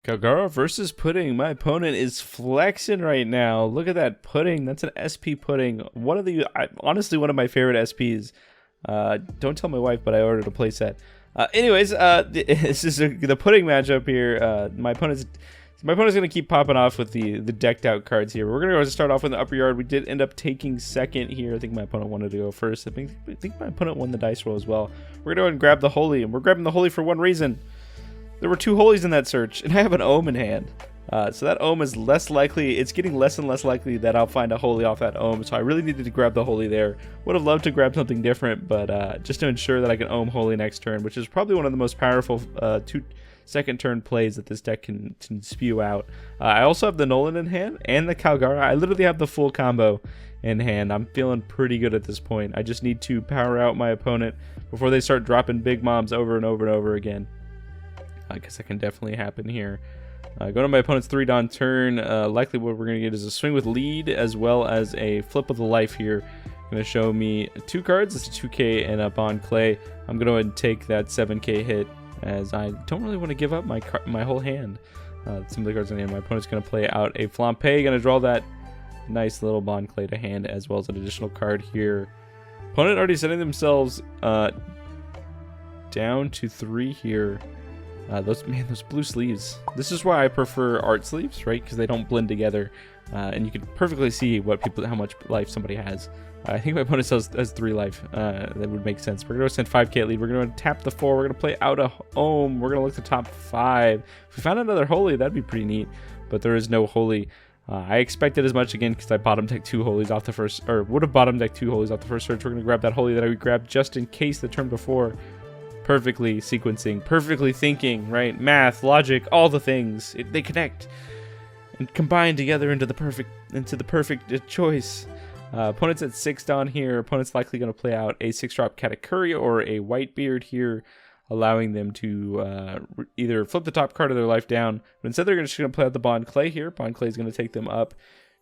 Kalgara versus Pudding. My opponent is flexing right now. Look at that Pudding. That's an SP Pudding. Honestly, one of my favorite SPs. Don't tell my wife, but I ordered a playset. Anyways, this is the Pudding matchup here. My opponent's gonna keep popping off with the decked out cards here. We're gonna go start off in the upper yard. We did end up taking second here. I think my opponent wanted to go first. I think my opponent won the dice roll as well. We're gonna go and grab the holy, and we're grabbing the holy for one reason. There were two holies in that search, and I have an ohm in hand. So that ohm is less likely. It's getting less and less likely that I'll find a holy off that ohm. So I really needed to grab the holy there. Would have loved to grab something different, but just to ensure that I can ohm holy next turn, which is probably one of the most powerful two second turn plays that this deck can spew out. I also have the Nolan in hand and the Kalgara. I literally have the full combo in hand. I'm feeling pretty good at this point. I just need to power out my opponent before they start dropping big moms over and over and over again. I guess that can definitely happen here. Going to my opponent's 3-Don turn. Likely what we're going to get is a swing with lead as well as a flip of the life here. Going to show me 2 cards. It's a 2K and a Bond Clay. I'm going to go ahead and take that 7K hit as I don't really want to give up my whole hand. Some of the cards in the hand. My opponent's going to play out a Flampe. Going to draw that nice little Bond Clay to hand as well as an additional card here. Opponent already setting themselves down to 3 here. Those blue sleeves. This is why I prefer art sleeves, right? Because they don't blend together, and you can perfectly see how much life somebody has. I think my opponent has 3 life. That would make sense. We're gonna send 5K at lead. We're gonna tap the 4. We're gonna play out a ohm. We're gonna look to top 5. If we found another holy, that'd be pretty neat. But there is no holy. I expected as much again because I bottom decked 2 holies off the first, or would have bottom decked 2 holies off the first search. We're gonna grab that holy that I grabbed just in case the turn before. Perfectly sequencing, perfectly thinking, right? Math, logic, all the things. They connect and combine together into the perfect choice. Opponent's at 6 Don here. Opponent's likely going to play out a 6-drop Katakuri or a Whitebeard here, allowing them to either flip the top card of their life down. But instead, they're just going to play out the Bond Clay here. Bond Clay is going to take them up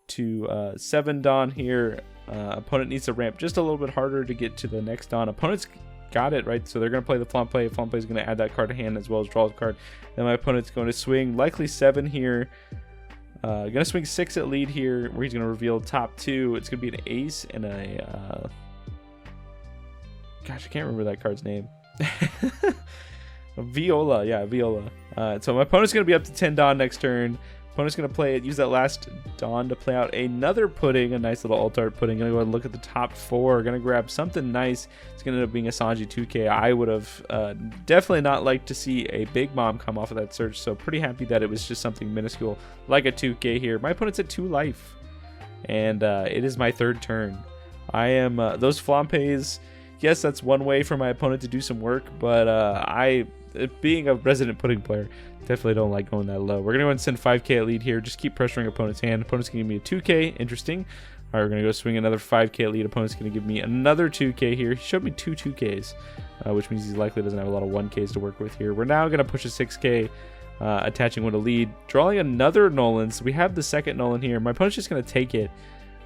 to 7 Don here. Opponent needs to ramp just a little bit harder to get to the next Don. Opponent's got it, right? So they're going to play the Flampe. Flampe is going to add that card to hand as well as draw the card. Then my opponent's going to swing likely 7 here. Going to swing 6 at lead here, where he's going to reveal top 2. It's going to be an ace and a... Gosh, I can't remember that card's name. Viola, yeah, Viola. So my opponent's going to be up to 10 Don next turn. Opponent's going to play it, use that last Don to play out another Pudding, a nice little alt art Pudding. Going to go ahead and look at the top 4. Going to grab something nice. It's going to end up being a Sanji 2K. I would have definitely not liked to see a Big Mom come off of that search, so pretty happy that it was just something minuscule like a 2K here. My opponent's at 2 life, and it is my 3rd turn. I am, those Flampes, yes, that's one way for my opponent to do some work, but being a resident Pudding player, definitely don't like going that low. We're going to go and send 5K at lead here. Just keep pressuring opponent's hand. Opponent's going to give me a 2K. Interesting. All right, we're going to go swing another 5K at lead. Opponent's going to give me another 2K here. He showed me 2 2Ks, which means he likely doesn't have a lot of 1Ks to work with here. We're now going to push a 6K, attaching one to lead. Drawing another Nolan. So we have the second Nolan here. My opponent's just going to take it.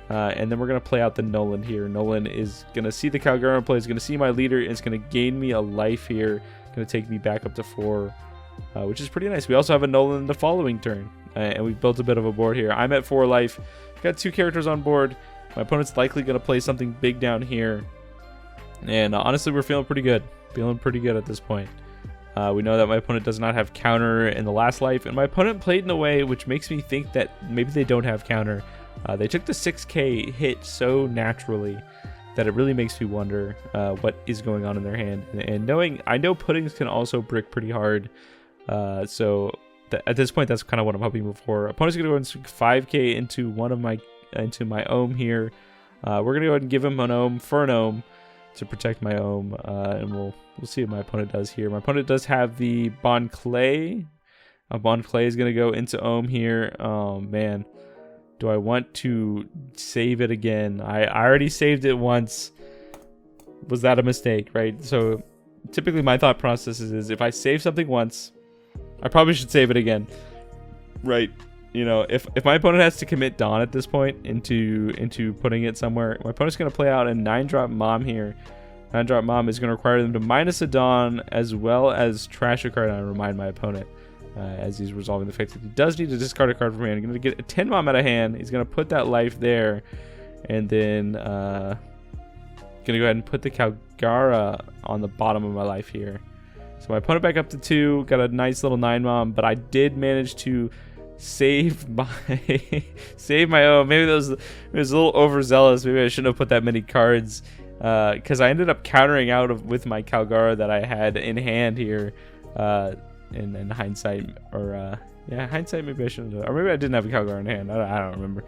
And then we're going to play out the Nolan here. Nolan is going to see the Kalgara play. He's going to see my leader. And it's going to gain me a life here. Going to take me back up to 4. Which is pretty nice. We also have a Nolan the following turn, and we've built a bit of a board here. I'm at 4 life. Got 2 characters on board. My opponent's likely going to play something big down here, and honestly, we're feeling pretty good. Feeling pretty good at this point. We know that my opponent does not have counter in the last life, and my opponent played in a way which makes me think that maybe they don't have counter. They took the 6K hit so naturally that it really makes me wonder what is going on in their hand. And I know Puddings can also brick pretty hard. So at this point, that's kind of what I'm hoping for. Opponent's gonna go and swing 5K into my ohm here. We're gonna go ahead and give him an ohm for an ohm to protect my ohm, and we'll see what my opponent does here. My opponent does have the Bond Clay. Bond Clay is gonna go into ohm here. Oh man, do I want to save it again? I already saved it once. Was that a mistake, right? So typically my thought process is if I save something once, I probably should save it again, right? You know, if my opponent has to commit Dawn at this point into putting it somewhere, my opponent's going to play out a 9-drop Mom here. 9-drop Mom is going to require them to minus a Dawn as well as trash a card and remind my opponent. as he's resolving the fact that he does need to discard a card from hand. He's going to get a 10 Mom out of hand. He's going to put that life there, and then going to go ahead and put the Kalgara on the bottom of my life here. So my opponent back up to 2, got a nice little 9 Mom, but I did manage to save my save my own. Maybe it was a little overzealous. Maybe I shouldn't have put that many cards, because I ended up countering out with my Kalgara that I had in hand here. In hindsight, or yeah, hindsight, maybe I shouldn't have, or maybe I didn't have a Kalgara in hand. I don't remember.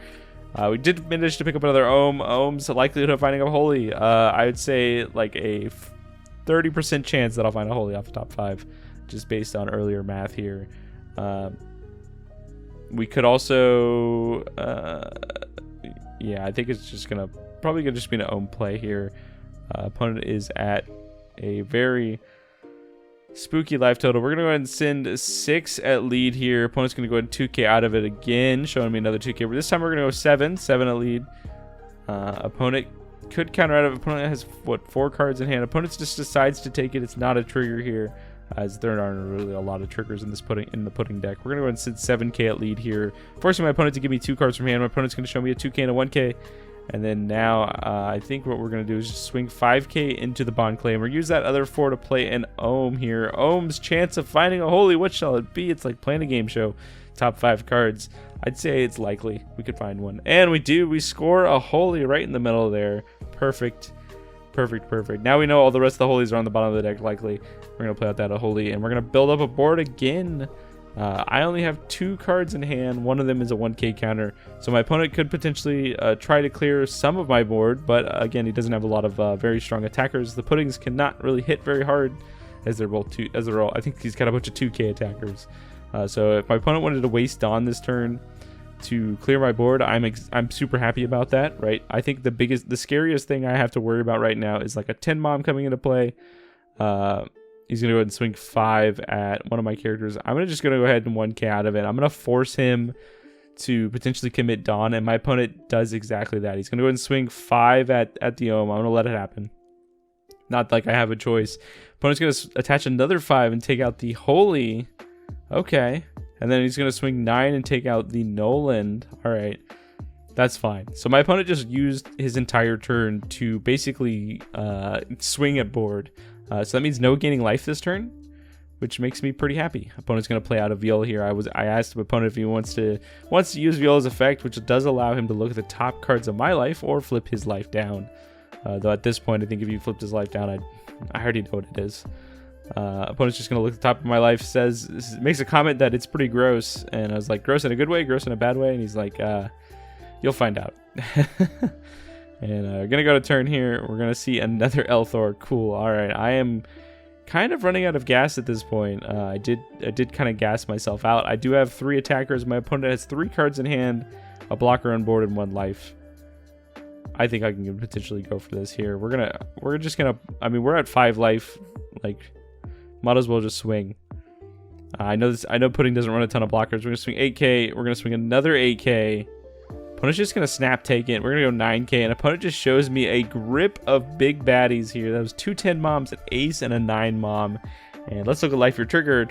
We did manage to pick up another Ohm. Ohm's likelihood of finding a Holy, I would say like a 30% chance that I'll find a Holy off the top 5, just based on earlier math here. We could also, yeah, I think it's just probably gonna just be an Ohm play here. Opponent is at a very spooky life total. We're gonna go ahead and send 6 at lead here. Opponent's gonna go ahead and 2k out of it again, showing me another 2k. But this time we're gonna go 7 at lead. Opponent could counter out of it. Opponent has what, 4 cards in hand. Opponent just decides to take it. It's not a trigger here, as there aren't really a lot of triggers in the pudding deck. We're gonna go ahead and send 7k at lead here, forcing my opponent to give me 2 cards from hand. My opponent's gonna show me a 2k and a 1k. And then now, I think what we're going to do is just swing 5k into the Bond Claim, or use that other 4 to play an Ohm here. Ohm's chance of finding a Holy, what shall it be? It's like playing a game show. Top 5 cards. I'd say it's likely we could find one. And we do. We score a Holy right in the middle there. Perfect. Perfect, perfect. Now we know all the rest of the Holies are on the bottom of the deck, likely. We're going to play out that a Holy, and we're going to build up a board again. I only have 2 cards in hand. One of them is a 1k counter, so my opponent could potentially try to clear some of my board, but again, he doesn't have a lot of very strong attackers. The puddings cannot really hit very hard, as they're both I think he's got a bunch of 2k attackers. So if my opponent wanted to waste Dawn this turn to clear my board, I'm super happy about that, right? I think the scariest thing I have to worry about right now is like a 10 Mom coming into play. He's going to go ahead and swing 5 at one of my characters. I'm just going to go ahead and 1k out of it. I'm going to force him to potentially commit Dawn, and my opponent does exactly that. He's going to go ahead and swing 5 at the Ohm. I'm going to let it happen. Not like I have a choice. Opponent's going to attach another 5 and take out the Holy. Okay. And then he's going to swing 9 and take out the Noland. All right. That's fine. So my opponent just used his entire turn to basically swing at board. So that means no gaining life this turn, which makes me pretty happy. Opponent's going to play out a Viola here. I asked the opponent if he wants to use Viola's effect, which does allow him to look at the top cards of my life or flip his life down. Though at this point, I think if you flipped his life down, I already know what it is. Opponent's just going to look at the top of my life, makes a comment that it's pretty gross, and I was like, gross in a good way, gross in a bad way, and he's like, you'll find out. And we're going to go to turn here. We're going to see another Elthor. Cool. All right. I am kind of running out of gas at this point. I did kind of gas myself out. I do have 3 attackers. My opponent has 3 cards in hand, a blocker on board, and 1 life. I think I can potentially go for this here. We're just gonna, I mean, we're at 5 life. Like, might as well just swing. I know pudding doesn't run a ton of blockers. We're gonna swing 8k. We're gonna swing another 8k. Opponent's just gonna snap take it. We're gonna go 9k, and opponent just shows me a grip of big baddies here. That was 2 10 Moms, an ace, and a 9 Mom. And let's look at life here. Trigger.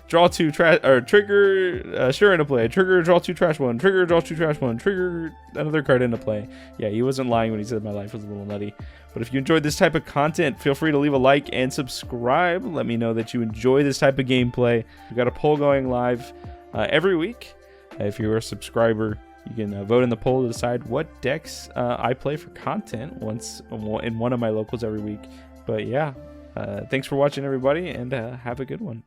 Draw 2 trash, or trigger, sure, into play. Trigger, draw 2 trash 1. Trigger, draw 2 trash 1. Trigger, another card into play. Yeah, he wasn't lying when he said my life was a little nutty. But if you enjoyed this type of content, feel free to leave a like and subscribe. Let me know that you enjoy this type of gameplay. We've got a poll going live every week. If you're a subscriber, you can vote in the poll to decide what decks I play for content in one of my locals every week. But yeah, thanks for watching, everybody, and have a good one.